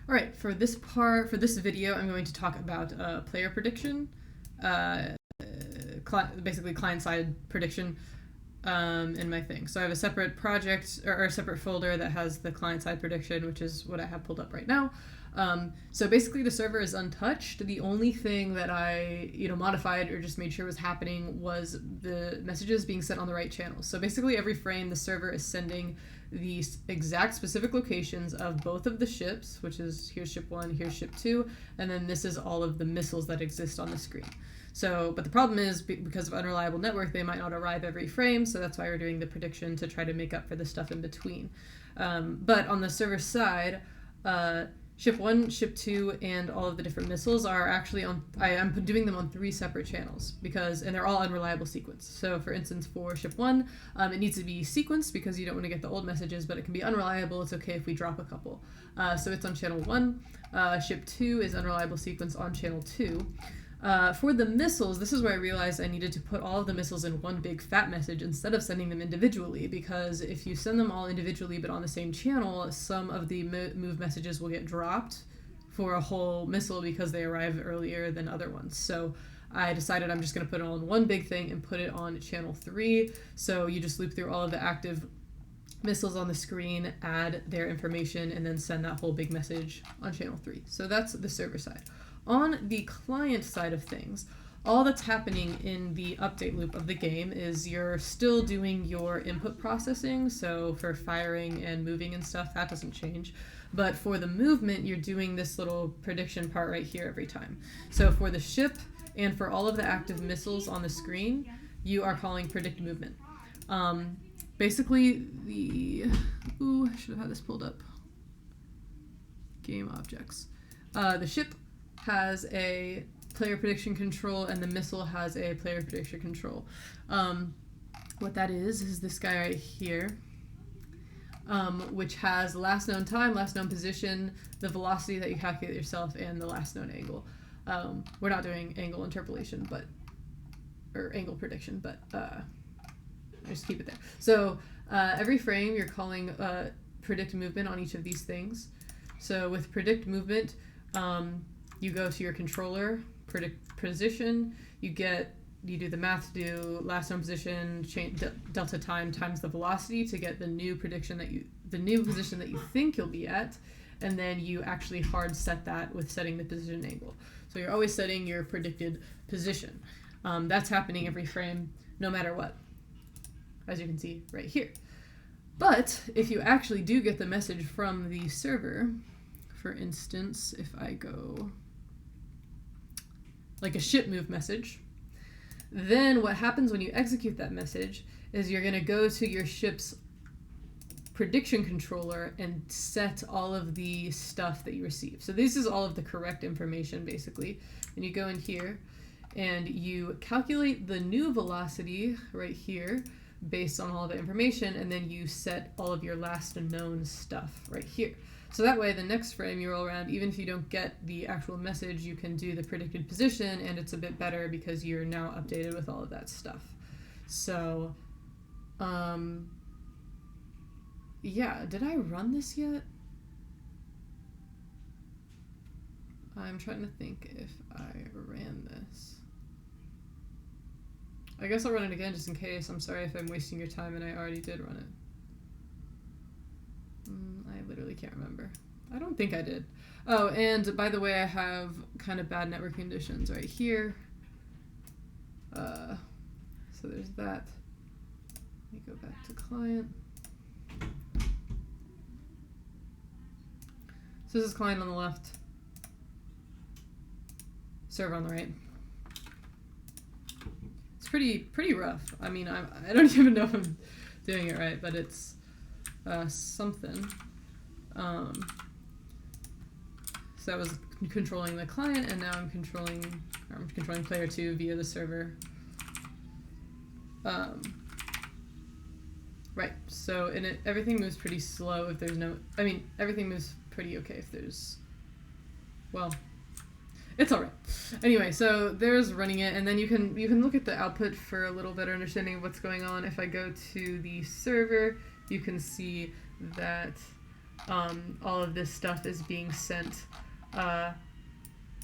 All right, for this video, I'm going to talk about player prediction, basically client-side prediction in my thing. So I have a separate project or a separate folder that has the client-side prediction, which is what I have pulled up right now. So basically the server is untouched. The only thing that I modified or just made sure was happening was the messages being sent on the right channels. So basically every frame the server is sending the exact specific locations of both of the ships, which is here's ship 1, here's ship 2, and then this is all of the missiles that exist on the screen. So, but the problem is because of unreliable network, they might not arrive every frame, so that's why we're doing the prediction to try to make up for the stuff in between. But on the server side, Ship 1, Ship 2, and all of the different missiles are actually on, I'm doing them on 3 separate channels and they're all unreliable sequence. So for instance, for Ship 1, it needs to be sequenced because you don't want to get the old messages, but it can be unreliable. It's okay if we drop a couple. So it's on channel 1. Ship 2 is unreliable sequence on channel 2. For the missiles, this is where I realized I needed to put all of the missiles in one big fat message instead of sending them individually, because if you send them all individually but on the same channel, some of the move messages will get dropped for a whole missile because they arrive earlier than other ones. So I decided I'm just going to put it all in one big thing and put it on channel 3. So you just loop through all of the active missiles on the screen, add their information, and then send that whole big message on channel 3. So that's the server side. On the client side of things, all that's happening in the update loop of the game is you're still doing your input processing, so for firing and moving and stuff, that doesn't change. But for the movement, you're doing this little prediction part right here every time. So for the ship and for all of the active missiles on the screen, you are calling predict movement. Basically, I should have had this pulled up. Game objects. The ship has a player prediction control and the missile has a player prediction control. What that is this guy right here, which has the last known time, last known position, the velocity that you calculate yourself, and the last known angle. We're not doing angle interpolation, or angle prediction, but just keep it there. So every frame you're calling predict movement on each of these things. So with predict movement, you go to your controller, predict position, you do the math to do last known position, delta time times the velocity to get the new position that you think you'll be at, and then you actually hard set that with setting the position angle. So you're always setting your predicted position. That's happening every frame, no matter what, as you can see right here. But if you actually do get the message from the server, for instance, if I go like a ship move message, then what happens when you execute that message is you're going to go to your ship's prediction controller and set all of the stuff that you receive. So this is all of the correct information basically. And you go in here and you calculate the new velocity right here based on all the information, and then you set all of your last known stuff right here. So that way the next frame you roll around, even if you don't get the actual message, you can do the predicted position, and it's a bit better because you're now updated with all of that stuff. So, yeah, did I run this yet? I'm trying to think if I ran this. I guess I'll run it again just in case. I'm sorry if I'm wasting your time and I already did run it. I literally can't remember. I don't think I did. Oh, and by the way, I have kind of bad network conditions right here. So there's that. Let me go back to client. So this is client on the left, server on the right. It's pretty rough. I mean, I don't even know if I'm doing it right, but it's something. So I was controlling the client, and now I'm controlling player 2 via the server. Right. So everything moves pretty slow if there's no. I mean, everything moves pretty okay if there's. Well, it's all right. Anyway, so there's running it, and then you can look at the output for a little better understanding of what's going on. If I go to the server, you can see that all of this stuff is being sent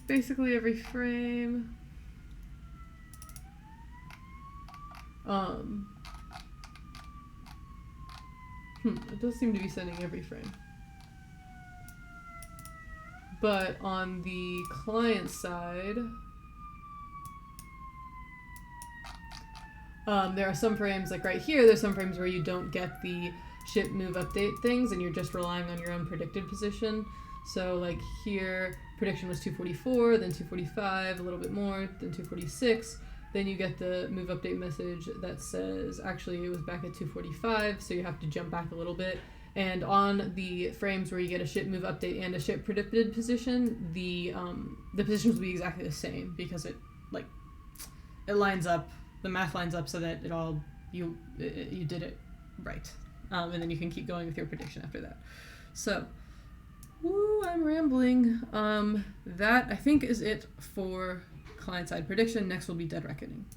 basically every frame. It does seem to be sending every frame. But on the client side, there are some frames, like right here, there's some frames where you don't get the ship, move, update things, and you're just relying on your own predicted position. So like here, prediction was 244, then 245, a little bit more, then 246. Then you get the move update message that says, actually it was back at 245, so you have to jump back a little bit. And on the frames where you get a ship move update and a ship predicted position, the positions will be exactly the same because it lines up, the math lines up so that you did it right. And then you can keep going with your prediction after that. So, woo, I'm rambling. That I think is it for client-side prediction. Next will be Dead Reckoning.